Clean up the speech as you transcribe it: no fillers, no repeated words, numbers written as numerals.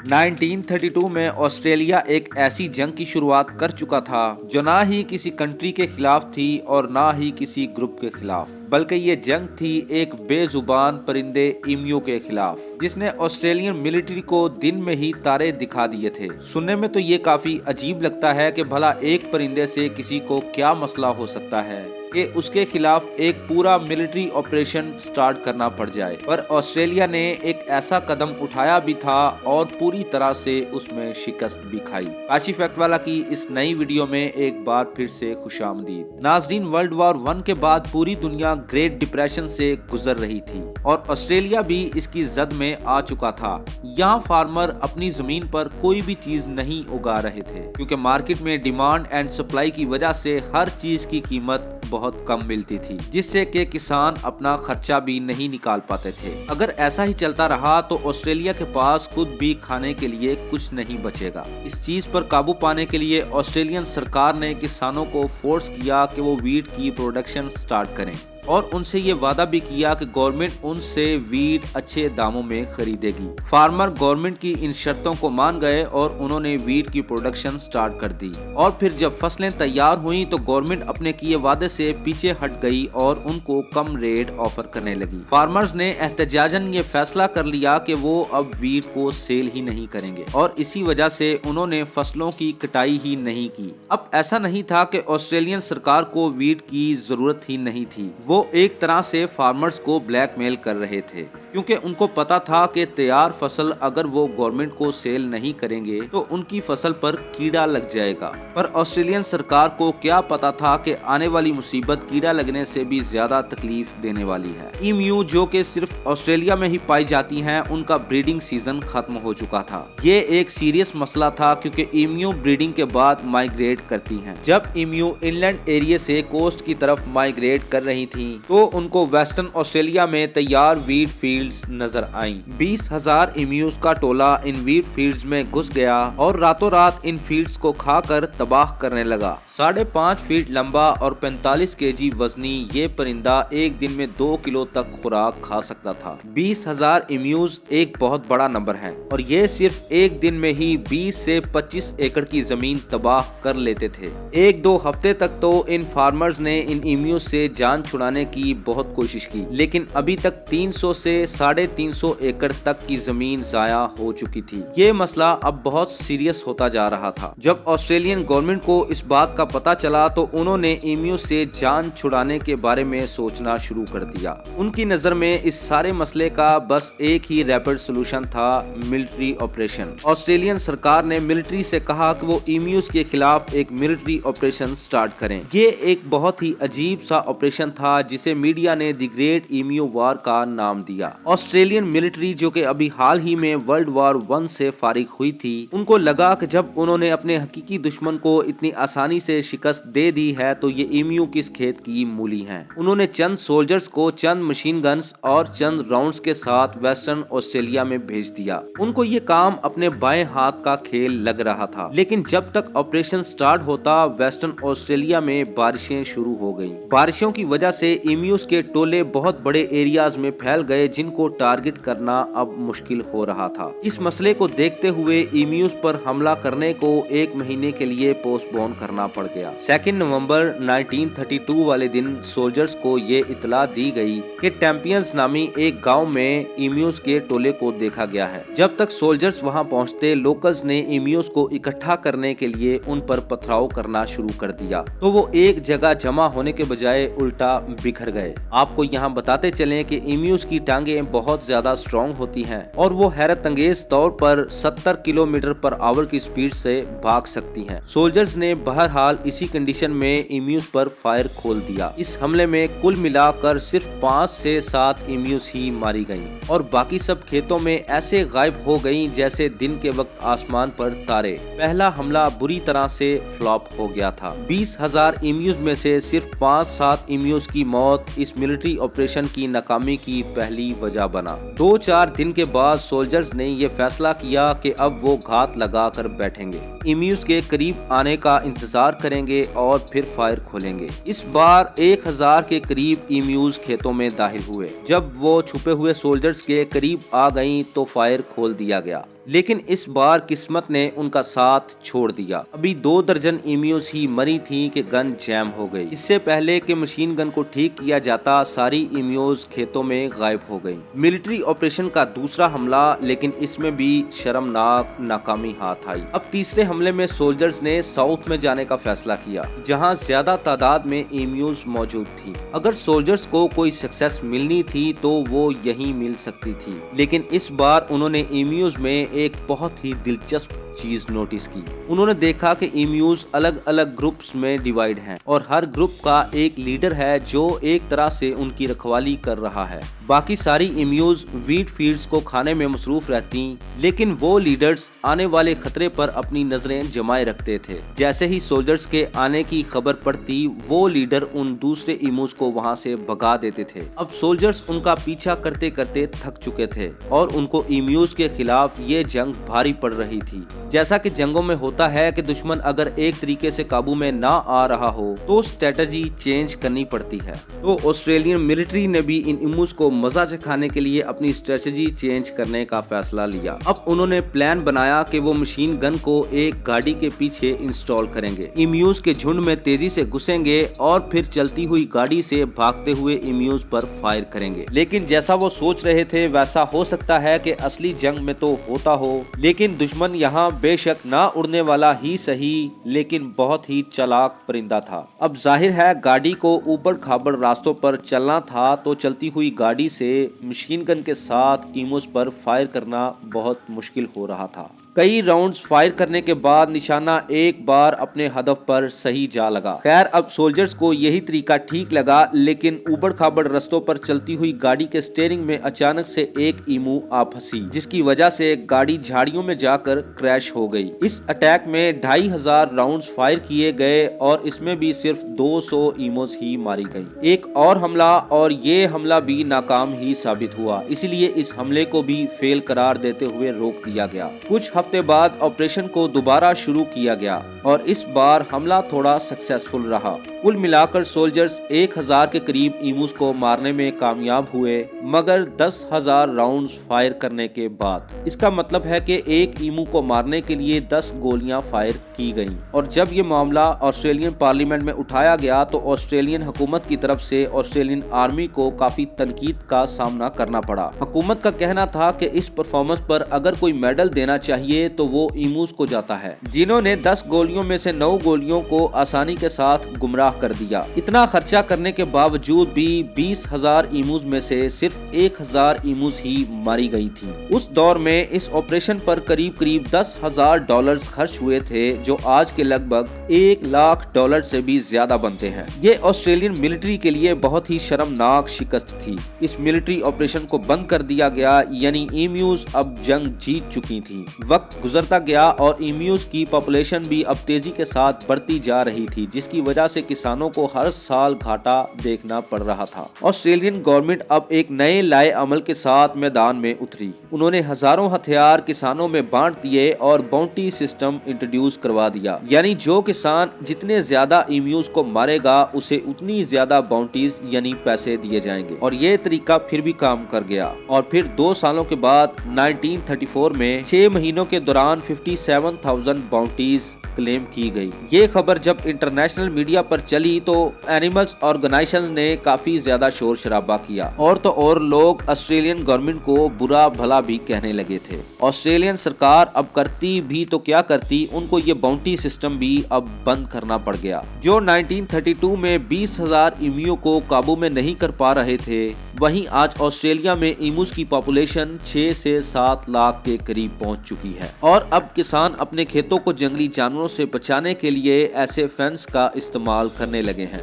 1932 میں آسٹریلیا ایک ایسی جنگ کی شروعات کر چکا تھا جو نہ ہی کسی کنٹری کے خلاف تھی اور نہ ہی کسی گروپ کے خلاف، بلکہ یہ جنگ تھی ایک بے زبان پرندے ایمیو کے خلاف، جس نے آسٹریلین ملٹری کو دن میں ہی تارے دکھا دیے تھے۔ سننے میں تو یہ کافی عجیب لگتا ہے کہ بھلا ایک پرندے سے کسی کو کیا مسئلہ ہو سکتا ہے کہ اس کے خلاف ایک پورا ملٹری آپریشن سٹارٹ کرنا پڑ جائے، پر آسٹریلیا نے ایک ایسا قدم اٹھایا بھی تھا اور پوری طرح سے اس میں شکست بھی کھائی۔ کاشف فیکٹ والا کی اس نئی ویڈیو میں ایک بار پھر سے خوش آمدید۔ ناظرین، ورلڈ وار 1 کے بعد پوری دنیا گریٹ ڈپریشن سے گزر رہی تھی اور آسٹریلیا بھی اس کی زد میں آ چکا تھا۔ یہاں فارمر اپنی زمین پر کوئی بھی چیز نہیں اگا رہے تھے کیونکہ مارکیٹ میں ڈیمانڈ اینڈ سپلائی کی وجہ سے ہر چیز کی قیمت بہت کم ملتی تھی، جس سے کہ کسان اپنا خرچہ بھی نہیں نکال پاتے تھے۔ اگر ایسا ہی چلتا رہا تو آسٹریلیا کے پاس خود بھی کھانے کے لیے کچھ نہیں بچے گا۔ اس چیز پر قابو پانے کے لیے آسٹریلین سرکار نے کسانوں کو فورس کیا کہ وہ ویٹ کی پروڈکشن سٹارٹ کریں اور ان سے یہ وعدہ بھی کیا کہ گورنمنٹ ان سے ویٹ اچھے داموں میں خریدے گی۔ فارمر گورنمنٹ کی ان شرطوں کو مان گئے اور انہوں نے ویٹ کی پروڈکشن سٹارٹ کر دی، اور پھر جب فصلیں تیار ہوئیں تو گورنمنٹ اپنے کیے وعدے سے پیچھے ہٹ گئی اور ان کو کم ریٹ آفر کرنے لگی۔ فارمرز نے احتجاجاً یہ فیصلہ کر لیا کہ وہ اب ویٹ کو سیل ہی نہیں کریں گے اور اسی وجہ سے انہوں نے فصلوں کی کٹائی ہی نہیں کی۔ اب ایسا نہیں تھا کہ آسٹریلین سرکار کو ویٹ کی ضرورت ہی نہیں تھی، وہ ایک طرح سے فارمرز کو بلیک میل کر رہے تھے کیونکہ ان کو پتا تھا کہ تیار فصل اگر وہ گورنمنٹ کو سیل نہیں کریں گے تو ان کی فصل پر کیڑا لگ جائے گا۔ پر آسٹریلین سرکار کو کیا پتا تھا کہ آنے والی مصیبت کیڑا لگنے سے بھی زیادہ تکلیف دینے والی ہے۔ ایمیو جو کہ صرف آسٹریلیا میں ہی پائی جاتی ہیں، ان کا بریڈنگ سیزن ختم ہو چکا تھا۔ یہ ایک سیریس مسئلہ تھا کیونکہ ایمیو بریڈنگ کے بعد مائیگریٹ کرتی ہیں۔ جب ایمیو انلینڈ ایریا سے کوسٹ کی طرف مائیگریٹ کر رہی تھیں تو ان کو ویسٹرن آسٹریلیا میں تیار ویٹ فیلڈز نظر آئیں۔ 20,000 ایمیوز کا ٹولہ ان ویٹ فیلڈز میں گھس گیا اور راتوں رات ان فیلڈز کو کھا کر تباہ کرنے لگا۔ 5.5 فٹ لمبا اور 45 kg وزنی یہ پرندہ ایک دن میں 2 کلو تک خوراک کھا سکتا تھا۔ 20,000 ایمیوز ایک بہت بڑا نمبر ہے اور یہ صرف ایک دن میں ہی 20 سے 25 ایکڑ کی زمین تباہ کر لیتے تھے۔ 1-2 ہفتے تک تو ان فارمرز نے ان ایمیوز سے جان چھڑانے کی بہت کوشش کی، لیکن ابھی تک 300 سے 350 ایکڑ تک کی زمین ضائع ہو چکی تھی۔ یہ مسئلہ اب بہت سیریس ہوتا جا رہا تھا۔ جب آسٹریلین گورنمنٹ کو اس بات کا پتہ چلا تو انہوں نے ایمیو سے جان چھڑانے کے بارے میں سوچنا شروع کر دیا۔ ان کی نظر میں اس سارے مسئلے کا بس ایک ہی ریپڈ سولوشن تھا، ملٹری آپریشن۔ آسٹریلین سرکار نے ملٹری سے کہا کہ وہ ایمیوز کے خلاف ایک ملٹری آپریشن سٹارٹ کریں۔ یہ ایک بہت ہی عجیب سا آپریشن تھا جسے میڈیا نے دی گریٹ ایمیو وار کا نام دیا۔ آسٹریلین ملٹری جو کہ ابھی حال ہی میں ورلڈ وار 1 سے فارغ ہوئی تھی، ان کو لگا کہ جب انہوں نے اپنے حقیقی دشمن کو اتنی آسانی سے شکست دے دی ہے تو یہ ایمیو کس کھیت کی مولی ہیں۔ انہوں نے چند سولجرز کو چند مشین گنز اور چند راؤنڈز کے ساتھ ویسٹرن آسٹریلیا میں بھیج دیا۔ ان کو یہ کام اپنے بائیں ہاتھ کا کھیل لگ رہا تھا، لیکن جب تک آپریشن سٹارٹ ہوتا ویسٹرن آسٹریلیا میں بارشیں شروع ہو گئیں۔ بارشوں کی وجہ سے ایمیوز کے ٹولے بہت بڑے ایریاز میں پھیل گئے جن کو ٹارگٹ کرنا اب مشکل ہو رہا تھا۔ اس مسئلے کو دیکھتے ہوئے ایمیوز پر حملہ کرنے کو 1 مہینے کے لیے پوسٹ پون کرنا پڑ گیا۔ 2 نومبر 1932 والے دن سولجرز کو یہ اطلاع دی گئی کہ ٹیمپئنز نامی ایک گاؤں میں ایمیوز کے ٹولے کو دیکھا گیا ہے۔ جب تک سولجرز وہاں پہنچتے لوکلز نے ایمیوز کو اکٹھا کرنے کے لیے ان پر پتھراؤ کرنا شروع کر دیا تو وہ ایک جگہ جمع ہونے کے بجائے الٹا بکھر گئے۔ آپ کو یہاں بتاتے چلیں کہ ایمیوز کی ٹانگیں بہت زیادہ اسٹرانگ ہوتی ہیں اور وہ حیرت انگیز طور پر 70 کلومیٹر پر آور کی سپیڈ سے بھاگ سکتی ہیں۔ سولجرز نے بہرحال اسی کنڈیشن میں ایمیوز پر فائر کھول دیا۔ اس حملے میں کل ملا کر صرف 5 سے 7 ایمیوز ہی ماری گئیں اور باقی سب کھیتوں میں ایسے غائب ہو گئیں جیسے دن کے وقت آسمان پر تارے۔ پہلا حملہ بری طرح سے فلاپ ہو گیا تھا۔ 20,000 ایمیوز میں سے صرف 5-7 ایمیوز کی موت اس ملٹری آپریشن کی ناکامی کی پہلی وجہ بنا۔ 2-4 دن کے بعد سولجرز نے یہ فیصلہ کیا کہ اب وہ گھات لگا کر بیٹھیں گے، ایمیوز کے قریب آنے کا انتظار کریں گے اور پھر فائر کھولیں گے۔ اس بار 1000 کے قریب ایمیوز کھیتوں میں داخل ہوئے۔ جب وہ چھپے ہوئے سولجرز کے قریب آ گئیں تو فائر کھول دیا گیا، لیکن اس بار قسمت نے ان کا ساتھ چھوڑ دیا۔ ابھی 2 درجن ایمیوز ہی مری تھیں کہ گن جیم ہو گئی۔ اس سے پہلے کہ مشین گن کو ٹھیک کیا جاتا، ساری ایمیوز کھیتوں میں غائب ہو گئی۔ ملٹری آپریشن کا دوسرا حملہ، لیکن اس میں بھی شرمناک ناکامی ہاتھ آئی۔ اب تیسرے حملے میں سولجرز نے ساؤتھ میں جانے کا فیصلہ کیا، جہاں زیادہ تعداد میں ایمیوز موجود تھی۔ اگر سولجرز کو کوئی سکسیس ملنی تھی تو وہ یہیں مل سکتی تھی، لیکن اس بار انہوں نے ایمیوز میں ایک بہت ہی دلچسپ چیز نوٹس کی۔ انہوں نے دیکھا کہ ایمیوز الگ الگ گروپس میں ڈیوائیڈ ہیں اور ہر گروپ کا ایک لیڈر ہے جو ایک طرح سے ان کی رکھوالی کر رہا ہے۔ باقی ساری ایمیوز ویٹ فیلڈز کو کھانے میں مصروف رہتی، لیکن وہ لیڈرز آنے والے خطرے پر اپنی نظریں جمائے رکھتے تھے۔ جیسے ہی سولجرز کے آنے کی خبر پڑتی، وہ لیڈر ان دوسرے ایمیوز کو وہاں سے بھگا دیتے تھے۔ اب سولجرز ان کا پیچھا کرتے کرتے تھک چکے تھے اور ان کو ایمیوز کے خلاف یہ جنگ بھاری پڑ رہی تھی۔ جیسا کہ جنگوں میں ہوتا ہے کہ دشمن اگر ایک طریقے سے قابو میں نہ آ رہا ہو تو اسٹریٹجی چینج کرنی پڑتی ہے۔ تو آسٹریلین ملٹری نے بھی ان ایمیوز کو مزہ چکھانے کے لیے اپنی اسٹریٹجی چینج کرنے کا فیصلہ لیا۔ اب انہوں نے پلان بنایا کہ وہ مشین گن کو ایک گاڑی کے پیچھے انسٹال کریں گے، ایمیوز کے جھنڈ میں تیزی سے گھسیں گے اور پھر چلتی ہوئی گاڑی سے بھاگتے ہوئے ایمیوز پر فائر کریں گے۔ لیکن جیسا وہ سوچ رہے تھے ویسا ہو سکتا ہے کہ اصلی جنگ میں تو ہوتا ہو، لیکن دشمن یہاں بے شک نہ اڑنے والا ہی صحیح لیکن بہت ہی چالاک پرندہ تھا۔ اب ظاہر ہے گاڑی کو اوبڑ کھابڑ راستوں پر چلنا تھا، تو چلتی ہوئی گاڑی سے مشین گن کے ساتھ ایمیوز پر فائر کرنا بہت مشکل ہو رہا تھا۔ کئی راؤنڈز فائر کرنے کے بعد نشانہ ایک بار اپنے ہدف پر صحیح جا لگا۔ خیر اب سولجرز کو یہی طریقہ ٹھیک لگا، لیکن اوبڑ کھابڑ رستوں پر چلتی ہوئی گاڑی کے سٹیئرنگ میں اچانک سے ایک ایمو آ پھنسی، جس کی وجہ سے گاڑی جھاڑیوں میں جا کر کریش ہو گئی۔ اس اٹیک میں 2500 راؤنڈز فائر کیے گئے اور اس میں بھی صرف 200 ایموز ہی ماری گئی۔ ایک اور حملہ، اور یہ حملہ بھی ناکام ہی ثابت ہوا، اس لیے اس حملے کو بھی فیل قرار دیتے ہوئے روک دیا گیا۔ کچھ ہفتے بعد آپریشن کو دوبارہ شروع کیا گیا اور اس بار حملہ تھوڑا سکسیسفل رہا۔ کل ملا کر سولجرز 1000 کے قریب ایموز کو مارنے میں کامیاب ہوئے، مگر 10,000 راؤنڈز فائر کرنے کے بعد۔ اس کا مطلب ہے کہ ایک ایمو کو مارنے کے لیے 10 گولیاں فائر کی گئیں، اور جب یہ معاملہ آسٹریلین پارلیمنٹ میں اٹھایا گیا تو آسٹریلین حکومت کی طرف سے آسٹریلین آرمی کو کافی تنقید کا سامنا کرنا پڑا۔ حکومت کا کہنا تھا کہ اس پرفارمنس پر اگر کوئی میڈل دینا چاہیے تو وہ ایموز کو جاتا ہے، جنہوں نے 10 گولیوں میں سے 9 گولیوں کو آسانی کے ساتھ گمراہ کر دیا۔ اتنا خرچہ کرنے کے باوجود بھی 20,000 ایموز میں سے صرف 1,000 ایموز ہی ماری گئی تھی۔ اس دور میں اس آپریشن پر قریب $10,000 خرچ ہوئے تھے، جو آج کے لگ بھگ $100,000 سے بھی زیادہ بنتے ہیں۔ یہ آسٹریلین ملٹری کے لیے بہت ہی شرمناک شکست تھی۔ اس ملٹری آپریشن کو بند کر دیا گیا، یعنی ایمیوز اب جنگ جیت چکی تھی۔ وقت گزرتا گیا اور ایمیوز کی پاپولیشن بھی اب تیزی کے ساتھ بڑھتی جا رہی تھی، جس کی وجہ سے کسانوں کو ہر سال گھاٹا دیکھنا پڑ رہا تھا۔ آسٹریلین گورنمنٹ اب ایک نئے لائے عمل کے ساتھ میدان میں اتری۔ انہوں نے ہزاروں ہتھیار کسانوں میں بانٹ دیے اور باؤنٹی سسٹم انٹروڈیوس کروا دیا، یعنی جو کسان جتنے زیادہ ایمیوز کو مارے گا اسے اتنی زیادہ باؤنٹیز یعنی پیسے دیے جائیں گے، اور یہ طریقہ پھر بھی کام کر گیا۔ اور پھر 2 سالوں کے بعد 1934 میں 6 مہینوں کے دوران 57,000 باؤنٹیز کلیم کی گئی۔ یہ خبر جب انٹرنیشنل میڈیا پر چلی تو اینیملز آرگنائزیشنز نے کافی زیادہ شور شرابہ کیا، اور تو اور لوگ آسٹریلین گورنمنٹ کو برا بھلا بھی کہنے لگے تھے۔ آسٹریلین سرکار اب کرتی بھی تو کیا کرتی، ان کو یہ باؤنٹی سسٹم بھی اب بند کرنا پڑ گیا۔ جو 1932 میں 20,000 ایمیو کو قابو میں نہیں کر پا رہے تھے، وہیں آج آسٹریلیا میں ایموز کی پاپولیشن 6 سے 7 لاکھ کے قریب پہنچ چکی ہے، اور اب کسان اپنے کھیتوں کو جنگلی جانوروں سے بچانے کے لیے ایسے فینس کا استعمال کرنے لگے ہیں۔